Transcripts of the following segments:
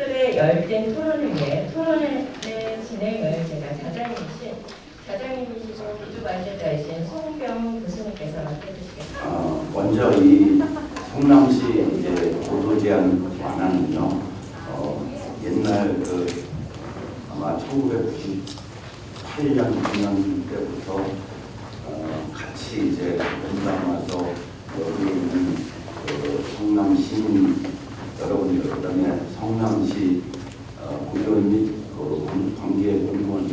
시민분들의 열띤 토론을 위해 토론의 진행을 제가 자장님이시고 기초관계자이신 송병 교수님께서 맡아주시겠습니다. 먼저 이 성남시 이제 보도 제한 완화는요, 옛날 아마 1998년 9년 때부터 같이 이제 분당 와서 여기 있는 성남 시민 여러분들, 그다음에 성남시 의원 및 관계 공무원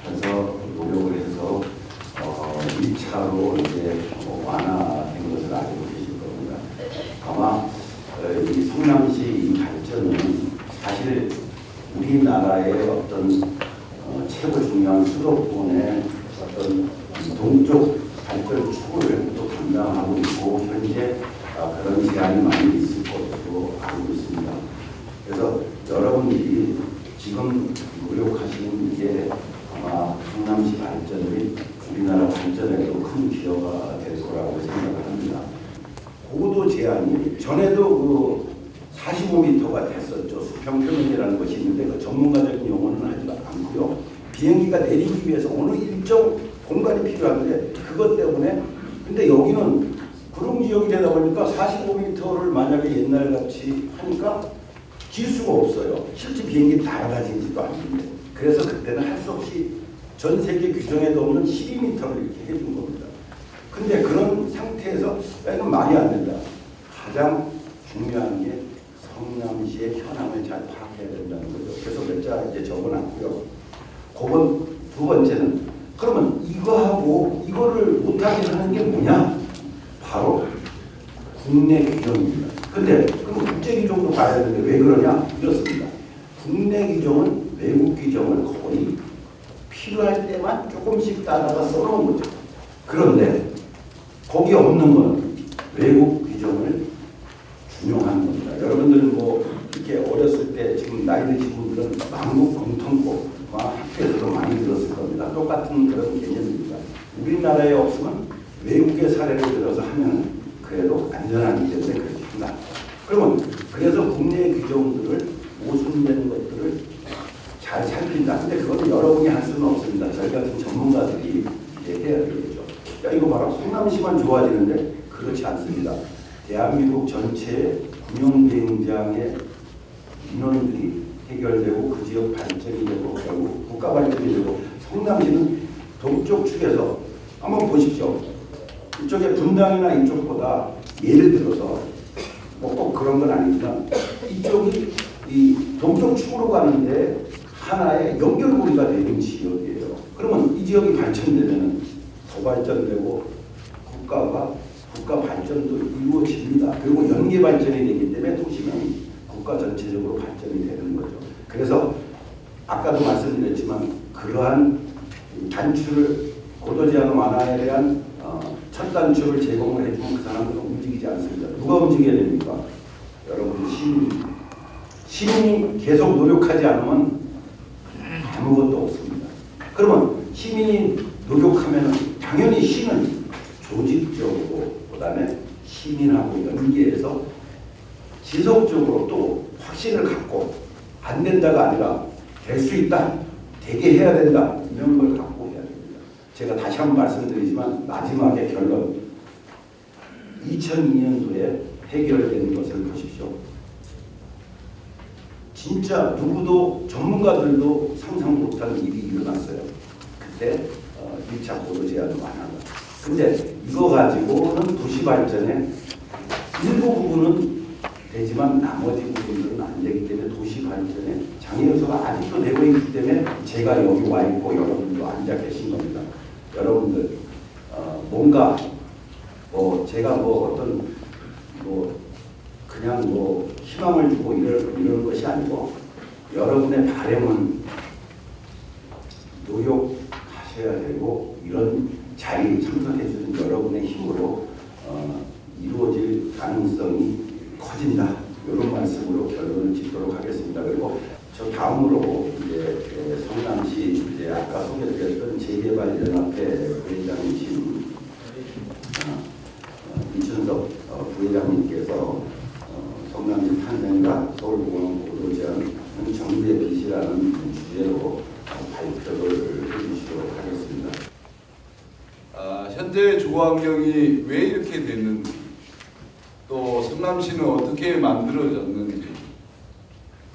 해서 노력을 해서 1차로 이제 완화된 것을 알고 계실 겁니다. 아마 이 성남시 이 발전은 사실 우리나라의 어떤 최고 중요한 수도권의 어떤 동쪽 발전 추구를 또 담당하고 있고 현재 그런 제한이 많이 있을 것으로 알고 있습니다. 그래서 여러분들이 지금 노력하시는 게 아마 성남시 발전 및 우리나라 발전에도 큰 기여가 될 거라고 생각을 합니다. 고도 제한이 전에도 45m가 됐었죠. 수평표면이라는 것이 있는데 그 전문가적인 용어는 하지 않고요. 비행기가 내리기 위해서 어느 일정 공간이 필요한데 그것 때문에 근데 여기는 구릉 지역이 되다 보니까 45m를 만약에 옛날같이 하니까 길 수가 없어요. 실제 비행기 날아다니지도 않는데 그래서 그때는 할 수 없이 전 세계 규정에도 없는 12m를 이렇게 해준 겁니다. 근데 그런 상태에서 이건 말이 안 된다. 가장 중요한 게 성남시의 현황을 잘 파악해야 된다는 거죠. 그래서 몇 자 이제 적어놨고요. 그건 두 번째는 그러면 이거하고 이거를 못하게 하는 게 뭐냐? 바로 국내 규정입니다. 근데 그럼 국제 규정도 봐야 되는데 왜 그러냐? 이렇습니다. 국내 규정은 외국 규정을 거의 필요할 때만 조금씩 따라가 써놓은 거죠. 그런데 거기 없는 건 외국 규정을 준용하는 겁니다. 여러분들 뭐 이렇게 어렸을 때 지금 나이 드신 분들은 만국 공통법과 학교에서도 많이 들었을 겁니다. 똑같은 그런 개념입니다. 우리나라에 없으면 외국의 사례를 들어서 하면 그래도 안전하기 때문에 그렇게 한다. 그러면 그래서 국내 규정들을 모순되는 것들을 잘 살핀다. 근데 그건 여러분이 할 수는 없습니다. 저희 같은 전문가들이 이제 해야 되겠죠. 야, 이거 봐라. 성남시만 좋아지는데 그렇지 않습니다. 대한민국 전체의 군용비행장의 인원들이 해결되고 그 지역 발전이 되고 결국 국가 발전이 되고 성남시는 동쪽 축에서 한번 보십시오. 이쪽에 분당이나 이쪽보다 예를 들어서 뭐 꼭 그런 건 아니지만 이쪽이 이 동쪽 축으로 가는데 하나의 연결고리가 되는 지역이에요. 그러면 이 지역이 발전되면 더 발전되고 국가 발전도 이루어집니다. 그리고 연계 발전이 되기 때문에 도시는 국가 전체적으로 발전이 되는 거죠. 그래서 아까도 말씀드렸지만 그러한 단추를 고도 제한 완화에 대한 첫 단추를 제공을 해주면 그 사람은 움직이지 않습니다. 누가 움직여야 됩니까? 여러분 시민이 계속 노력하지 않으면 아무것도 없습니다. 그러면 시민이 노력하면 당연히 시는 조직적으로 그다음에 시민하고 연계해서 지속적으로 또 확신을 갖고 안 된다가 아니라 될 수 있다, 되게 해야 된다 이런 걸 갖고 해야 됩니다. 제가 다시 한번 말씀드리지만 마지막에 결론 2002년도에 해결된 것을 보십시오. 진짜 누구도 전문가들도 상상 못한 일이 일어났어요. 그때 1차 고도 제한 완화가. 근데 이거 가지고는 도시 발전에 일부 부분은 되지만 나머지 부분들은 안 되기 때문에 도시 발전에 장애 요소가 아직도 되고 있기 때문에 제가 여기 와 있고 여러분도 앉아 계신 겁니다. 여러분들 뭔가 뭐 제가 뭐 어떤 뭐 그냥 뭐 희망을 주고 이런 것이 아니고 여러분의 바람은 노력하셔야 되고 이런 자리에 참석해 주는 여러분의 힘으로 이루어질 가능성이 커진다. 이런 말씀으로 결론을 짓도록 하겠습니다. 그리고 저 다음으로 이제 성남시 이제 아까 소개드렸던 재개발연합회 부회장이신 이춘석 부회장님께서 성남시 탄생과 서울 서울공항 고도 제한 정비의 빛이라는 주제로 발표를 해주시도록 하겠습니다. 현재 주거 환경이 왜 이렇게 됐는지, 또 성남시는 어떻게 만들어졌는지,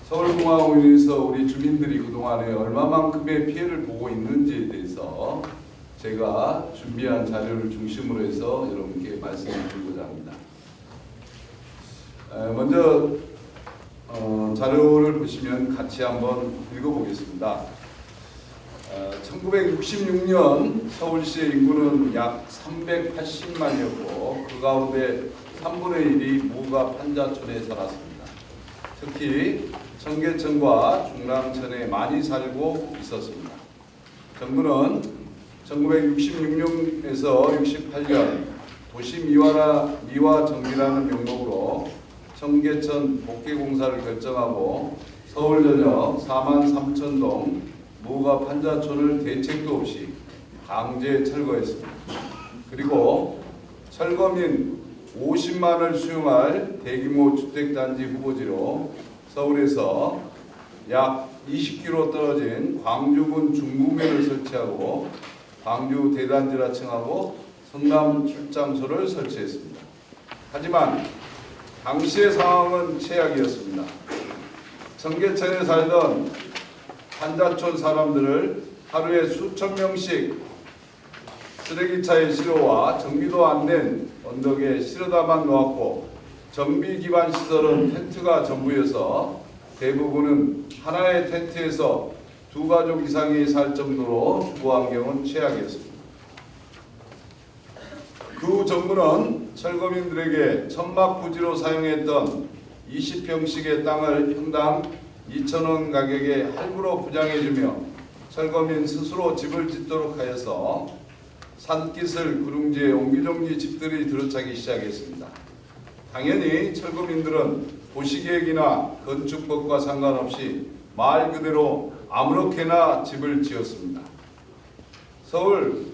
서울공항으로 인해서 우리 주민들이 그동안에 얼마만큼의 피해를 보고 있는지에 대해서 제가 준비한 자료를 중심으로 해서 여러분께 말씀을 드리고자 합니다. 먼저 자료를 보시면 같이 한번 읽어보겠습니다. 1966년 서울시의 인구는 약 380만이었고 그 가운데 3분의 1이 무가 판자촌에 살았습니다. 특히 청계천과 중랑천에 많이 살고 있었습니다. 정부는 1966년에서 68년 도시 미화 정비라는 명목으로 청계천 복개공사를 결정하고 서울 전역 43,000동 무가 판자촌을 대책도 없이 강제 철거했습니다. 그리고 철거민 50만을 수용할 대규모 주택단지 후보지로 서울에서 약 20km 떨어진 광주군 중구면을 설치하고 광주 대단지라 칭하고 성남 출장소를 설치했습니다. 하지만 당시의 상황은 최악이었습니다. 청계천에 살던 판자촌 사람들을 하루에 수천 명씩 쓰레기차에 실어와 정비도 안 된 언덕에 실어다만 놓았고 정비 기반 시설은 텐트가 전부여서 대부분은 하나의 텐트에서 두 가족 이상이 살 정도로 주거 환경은 최악이었습니다. 그 정부는 철거민들에게 천막 부지로 사용했던 20평씩의 땅을 평당 2,000원 가격에 할부로 부양해주며 철거민 스스로 집을 짓도록 하여서 산기슭 구릉지에 옹기종기 집들이 들어차기 시작했습니다. 당연히 철거민들은 도시계획이나 건축법과 상관없이 말 그대로 아무렇게나 집을 지었습니다. 서울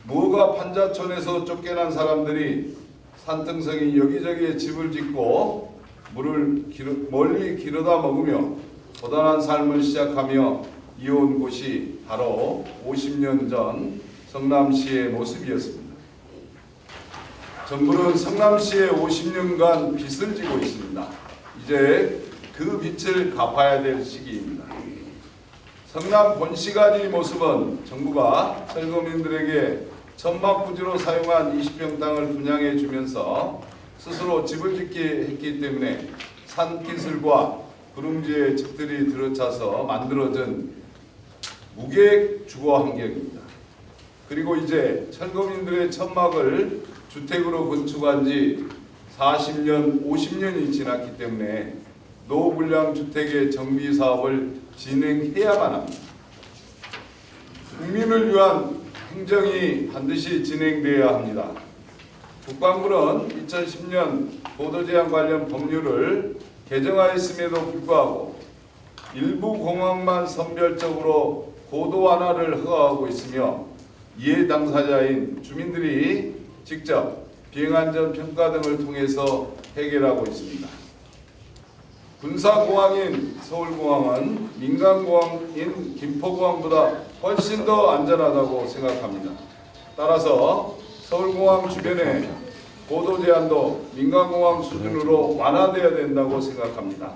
무가 판자촌에서 쫓겨난 사람들이 산등성이 여기저기에 집을 짓고 물을 멀리 길어다 먹으며 고단한 삶을 시작하며 이어온 곳이 바로 50년 전 성남시의 모습이었습니다. 정부는 성남시에 50년간 빚을 지고 있습니다. 이제 그 빚을 갚아야 될 시기입니다. 성남 본시가지 모습은 정부가 철거민들에게 천막부지로 사용한 20평 땅을 분양해 주면서 스스로 집을 짓게 했기 때문에 산기슭과 구릉지에 집들이 들어차서 만들어진 무계획 주거 환경입니다. 그리고 이제 철거민들의 천막을 주택으로 건축한 지 40년, 50년이 지났기 때문에 노후불량 주택의 정비 사업을 진행해야만 합니다. 국민을 위한 행정이 반드시 진행되어야 합니다. 국방부는 2010년 고도제한 관련 법률을 개정하였음에도 불구하고 일부 공항만 선별적으로 고도 완화를 허가하고 있으며 이해 당사자인 주민들이 직접 비행안전 평가 등을 통해서 해결하고 있습니다. 군사공항인 서울공항은 민간공항인 김포공항보다 훨씬 더 안전하다고 생각합니다. 따라서 서울공항 주변에 고도 제한도 민간공항 수준으로 완화되어야 된다고 생각합니다.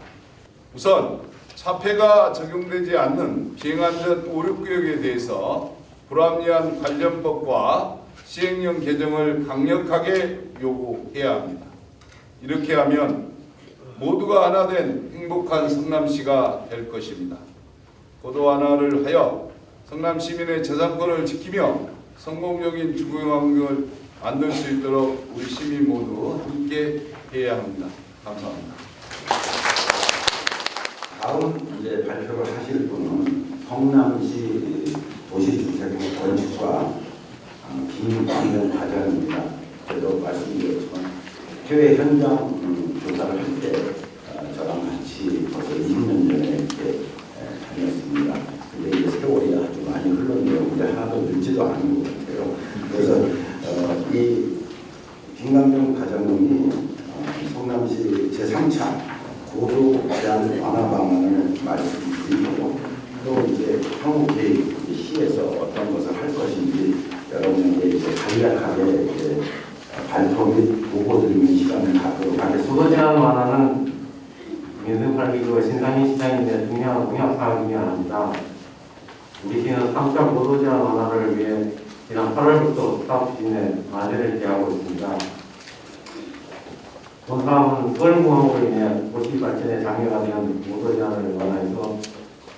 우선 차폐가 적용되지 않는 비행안전 5.6구역에 대해서 불합리한 관련법과 시행령 개정을 강력하게 요구해야 합니다. 이렇게 하면 모두가 하나된 행복한 성남시가 될 것입니다. 고도 완화를 하여 성남 시민의 재산권을 지키며 성공적인 주거 환경을 만들 수 있도록 우리 시민 모두 함께 해야 합니다. 감사합니다. 다음 이제 발표를 하실 분은 성남시 도시주택 건축과 김광현 과장입니다. 그래도 말씀드렸지만 해외 현장 조사를 할 때 저랑 같이 벌써 20년 전에 이렇게 다녔습니다. 근데 이제 세월이 아주 많이 흘렀네요. 근데 하나도 늦지도 않은 것 같아요. 그래서 이 김광현 과장님이 성남시 제3차 고도 제한 민생 8기구 신상인 시장인데 중요한 공약 사항이 하나입니다. 우리 시는 3차 보도 제한 완화를 위해 지난 8월부터 사업 추진에 만세를 기하고 있습니다. 본 사업은 서울공항으로 인해 도시 발전에 장애가 되는 보도 제한을 완화해서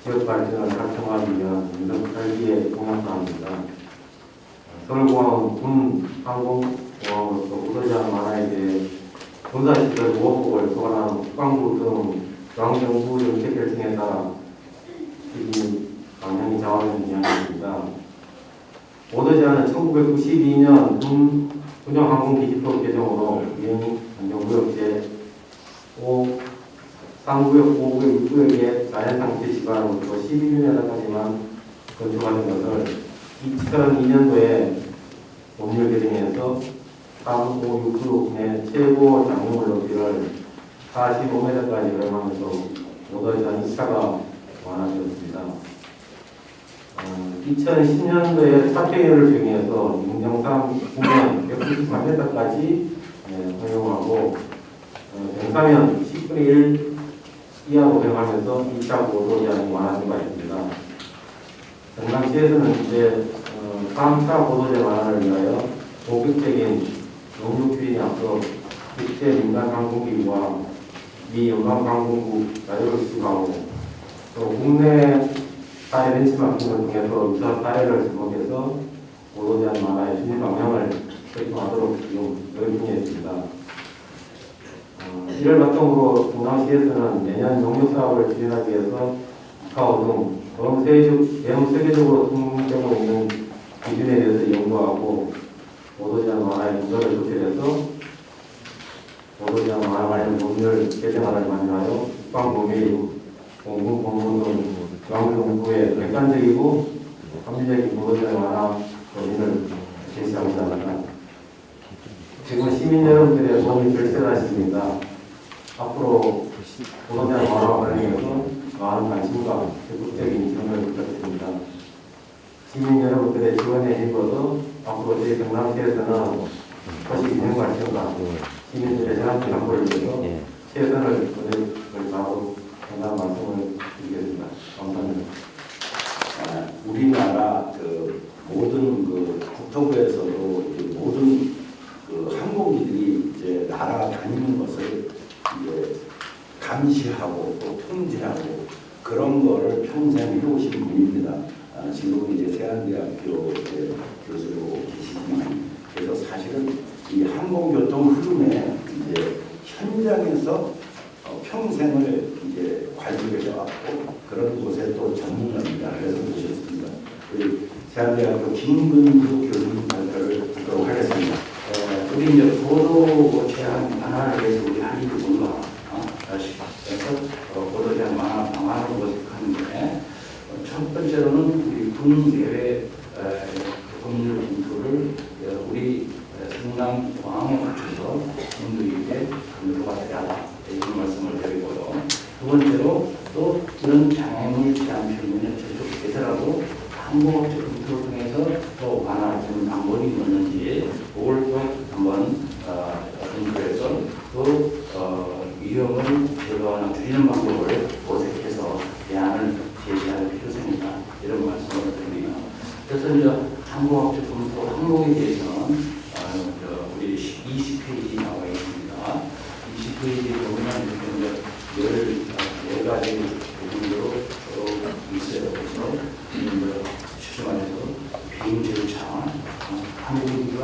지역 발전을 활성화하기 위한 민생 8기의 공약 사항입니다. 서울공항은 군 항공공항으로서 보도 제한 완화에 대해 군사시설 보호법을 소관한 국방부 등 중앙정부 정책 결정에 따라 이미 방향이 정하는 방향입니다. 보도 제한은 1992년 군정항공기지법 개정으로 비행 안전구역 제3구역, 5구역, 6구역의 자연상태 지방으로부터 12m까지만 건축하는 것을 2002년도에 법률 개정에서 3, 5, 6구역 내 최고 장용물 높이를 45m까지 허용하면서 보도 제한 2차가 완화되었습니다. 2010년도에 사평열을 정의해서 인정상 구면 193m까지 허용하고 병사면 10분의 1 이하로 허용하면서 2차 보도 제한이 완화된 바 있습니다. 경남시에서는 이제 3차 보도 제한 완화를 위하여 본격적인 용역 추진에 앞서 국제 민간 항공기구와 미 연방 항공국 자료를 수집하고 또 국내 사회 벤치마킹을 통해서 유사 사례를 접목해서 보도 제한 완화의 추진 방향을 결정하도록 지금 노력 중에 있습니다. 이를 바탕으로 경남시에서는 내년 용역 사업을 추진하기 위해서 카카오 등 전 세계적으로 통용되고 있는 기준에 대해서 연구하고 보도 제한 완화의 기조를 조치해서 보도 제한 완화 관련 법률 개정안을 마련하여 국방부 및 공군본부 등 중앙정부의 객관적이고 합리적인 보도 제한 완화 법률을 제시하고자 합니다. 지금 시민 여러분들의 도움이 절실하십니다. 앞으로 보도 제한 완화 관련해서 많은 관심과 적극적인 지원을 부탁드립니다. 시민 여러분들의 지원에 힘입어서 앞으로 저희 경남시에서는 도시 균형 발전과 시민들의 생활권 확보를 위해서 최선을 다하고 한다는 말씀을 드리겠습니다. 감사합니다. 우리나라 모든 국토부에서도 모든 항공기들이 이제 날아다니는 것을 이제 감시하고 또 통제하고 그런 거를 평생 해오신 분입니다. 지금 이제 세안대학교 교수로 계시지만 그래서 사실은 이 항공교통 흐름에 이제 현장에서 평생을 이제 관리해 왔고 그런 곳에 또 전문가입니다. 그래서 모셨습니다. 우리 세안대학교 김근주 교수님 발표를 듣도록 하겠습니다. 우리 이제 보도 제한 완화를 위해서 우리 할 일이 뭔가 그래서 보도 제한 완화 방안을 모색하는데 첫 번째로는 우리 군 내외 법률 검토를 우리 성남 공항에 맞춰서 군들에게 검토가 돼야 한다 이런 말씀을 드리고요. 두 번째로 또 이런 장애물 제한 표현을 계속해서라도 항공업체 검토를 통해서 또 완화하는 방법이 있는지 그걸 또 한번 검토해서 또 위험을 제거하는 줄이는 방법을 모색해서 대안을 제시할 필요성이 있다 이런 말씀을 드립니다. 그래서 이제 항공업체 검토 항공에 대해서는 우리 20페이지 나와 있습니다. 20페이지에 보면 이제 14가지 부분으로 있어요. 그래서 쉽게 말해서 비행 절차, 항공기가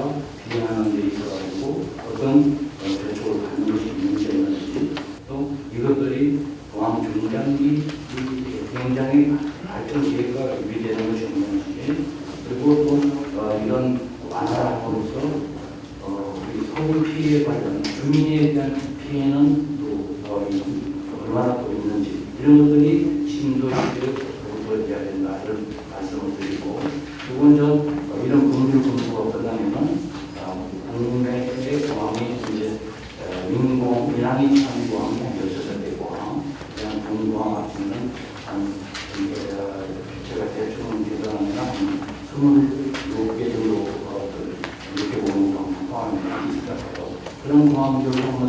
비행하는 데 있어가지고 어떤 대처를 받는 것이 있는지 없는지 또 이것들이 공항 중장기 비행장의 발전 계획과 유비되는 것이 없는지 그리고 또 이런 완화함으로써 우리 서울 피해 관련 주민에 대한 피해는 또 얼마나 또 있는지 이런 것들이 심도 있게 검토해야 된다 이런 말씀을 드리고 두 번째 이런 법률 검토가 끝나면은 국내의 공항이 이제 민항이 참 공항이 16대 공항 그냥 본공항 같은 한 제가 대충 계산하면 한 26개 정도 이렇게 보는 공항이 있을 것 같아요. 그런 공항들을 한번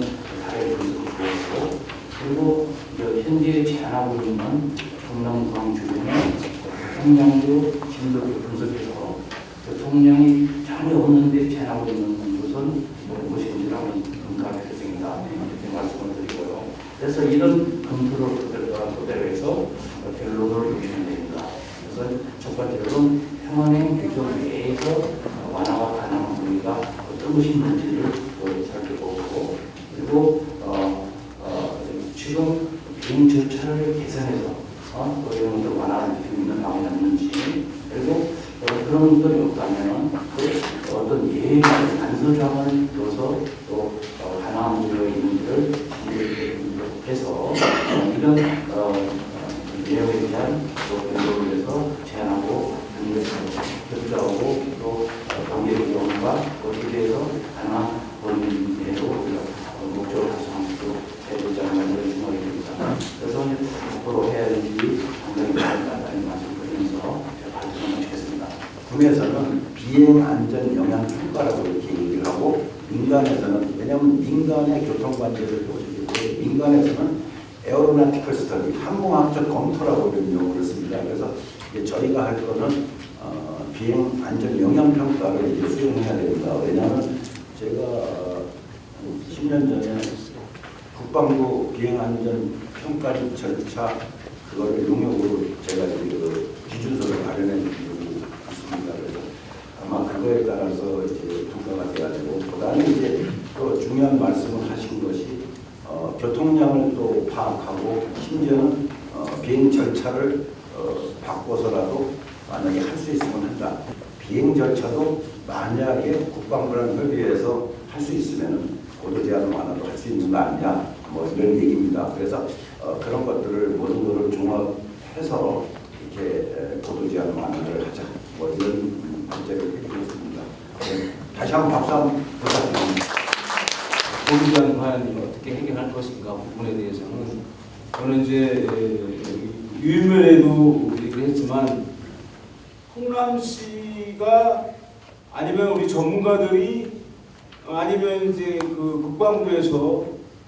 사례를 보고 그리고 이제 현재 제한하고 있는 성남광 주변의 교통량도 심도 있게 분석해서 교통량이 전혀 없는데 제한하고 있는 것은 무엇인지 한번 검토할 필요성이다 이렇게 말씀을 드리고요. 그래서 이런 검토를 토대로 해서 결론을 내리면 됩니다. 그래서 첫 번째로는 평원행 규정 내에서 완화가 가능한 부위가 어떤 것이 있는지를 살펴보고, 그리고 지금 비행 절차를 개선해서 또 이런 것들 완화할 수 있는 방안이 없는지, 그리고 그런 것들이 없다면 어떤 예외 단서장을 둬서 또 가능한 부위가 있는지를 해서 이런 내용에 대한 변경을 해서 제안하고 협조하고 또 관계의 경험과 어떻게 대해서 가능한 범위 내로 우리가 목적을 달성하도록 해야 되지 않나 이런 생각이 듭니다. 그래서 앞으로 해야 될지 상당히 많다는 말씀드리면서 제가 발표를 마치겠습니다. 국내에서는 비행 안전 영향 평가라고 이렇게 얘기를 하고, 민간에서는, 왜냐하면 민간의 교통관제를 보시기 민간에서는 에어로나티컬 스터디, 항공학적 검토라고 이런 용어를 씁니다. 그래서 이제 저희가 할 거는 비행 안전 영향 평가를 이제 수행해야 됩니다. 왜냐하면 제가 10년 전에 국방부 비행 안전 평가 절차 그거를 용역으로 제가 그 기준서를 마련해 주고 있습니다. 그래서 아마 그거에 따라서 이제 평가가 돼가지고, 그다음에 이제 또 중요한 말씀을 하신 것이 교통량을 또 파악하고, 심지어는 비행 절차를 바꿔서라도 만약에 할 수 있으면 한다. 비행 절차도 만약에 국방부랑 협의해서 할 수 있으면 고도 제한 완화도 할 수 있는 거 아니냐, 뭐 이런 얘기입니다. 그래서 그런 것들을 모든 것을 종합해서 이렇게 고도 제한 완화를 하자, 뭐 이런 문제를 해드리겠습니다. 네. 다시 한번 박수 한번 부탁드립니다. 고도 제한 과연 어떻게 해결할 것인가 부분에 대해서는 저는 이제 유인면에도 얘기를 했지만, 홍남시가 아니면 우리 전문가들이 아니면 이제 그 국방부에서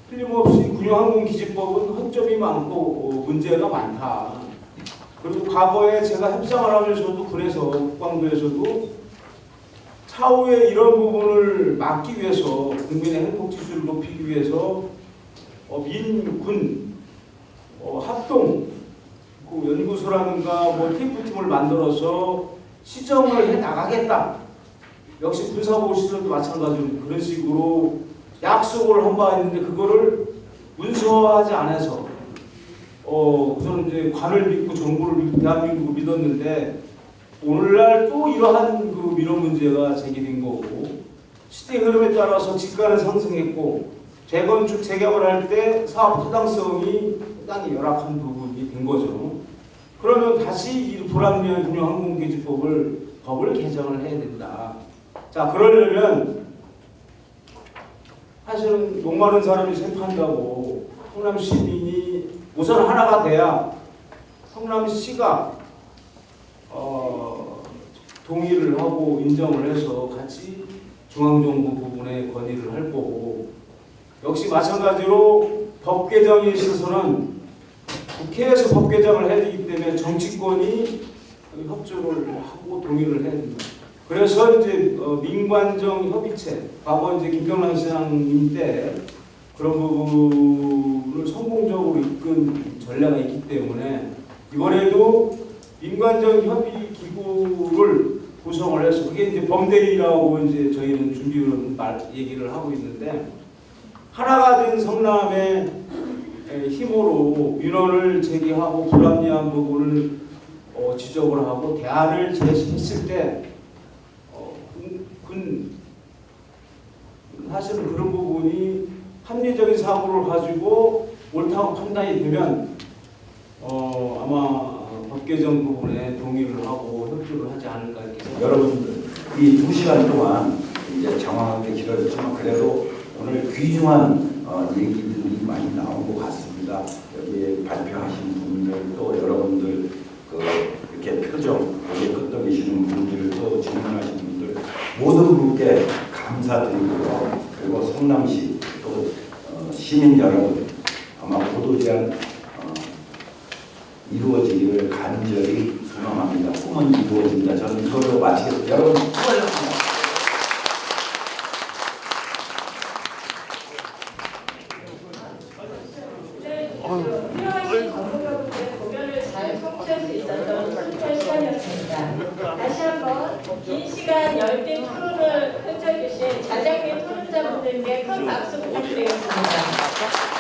틀림없이 군용항공기지법은 허점이 많고 문제가 많다. 그리고 과거에 제가 협상을 하면서도 군에서 국방부에서도 차후에 이런 부분을 막기 위해서, 국민의 행복 지수를 높이기 위해서 민군 합동 그 연구소라든가 뭐 테이프팀을 만들어서 시정을 해 나가겠다. 역시 군사보호 시설도 마찬가지로 그런 식으로 약속을 한 바 있는데, 그거를 문서화하지 않아서 우선 이제 관을 믿고 정부를 믿고 대한민국을 믿었는데, 오늘날 또 이러한 그 민원 문제가 제기된 거고, 시대 흐름에 따라서 집가는 상승했고, 재건축 재개발 할 때 사업 타당성이 상당히 열악한 부분이 된 거죠. 그러면 다시 이 불합리한 군용항공기지법을 개정을 해야 된다. 자, 그러려면 사실은 목마른 사람이 샘판다고 성남 시민이 우선 하나가 돼야 성남시가 동의를 하고 인정을 해서 같이 중앙정부 부분에 건의를 할 거고, 역시 마찬가지로 법 개정에 있어서는 국회에서 법 개정을 해야 되기 때문에 정치권이 협조를 하고 동의를 해야 됩니다. 그래서 이제 민관정 협의체, 과거 이제 김경란 시장님 때 그런 부분을 성공적으로 이끈 전례가 있기 때문에 이번에도 민관정 협의 기구를 구성을 해서, 그게 이제 범대리라고 이제 저희는 준비를 얘기를 하고 있는데, 하나가 된 성남의 힘으로 민원을 제기하고 불합리한 부분을 지적을 하고 대안을 제시했을 때 사실은 그런 부분이 합리적인 사고를 가지고 옳다고 판단이 되면 아마 법 개정 부분에 동의를 하고 협조를 하지 않을까 이렇게 생각합니다. 여러분들 이 2시간 동안 이제 장황하게 길어졌지만 그래도 오늘 귀중한 얘기들이 많이 나온 것 같습니다. 여기 발표하신 분들, 또 여러분들 이렇게 표정, 여기 끄떡이시는 분들, 또 질문하시는 분들 모든 분께 감사드리고요. 그리고 성남시 또 시민 여러분, 아마 고도 제한 이루어지기를 간절히 소망합니다. 꿈은 이루어진다. 저는 이걸로 마치겠습니다. 여러분 수고하셨습니다. 훌륭하신 전문가분들의 공연을 잘 성취할 수 있었던 소중한 시간이었습니다. 다시 한번 긴 시간 열띤 토론을 펼쳐주신 자장미 토론자분들께 큰 박수 부탁드리겠습니다.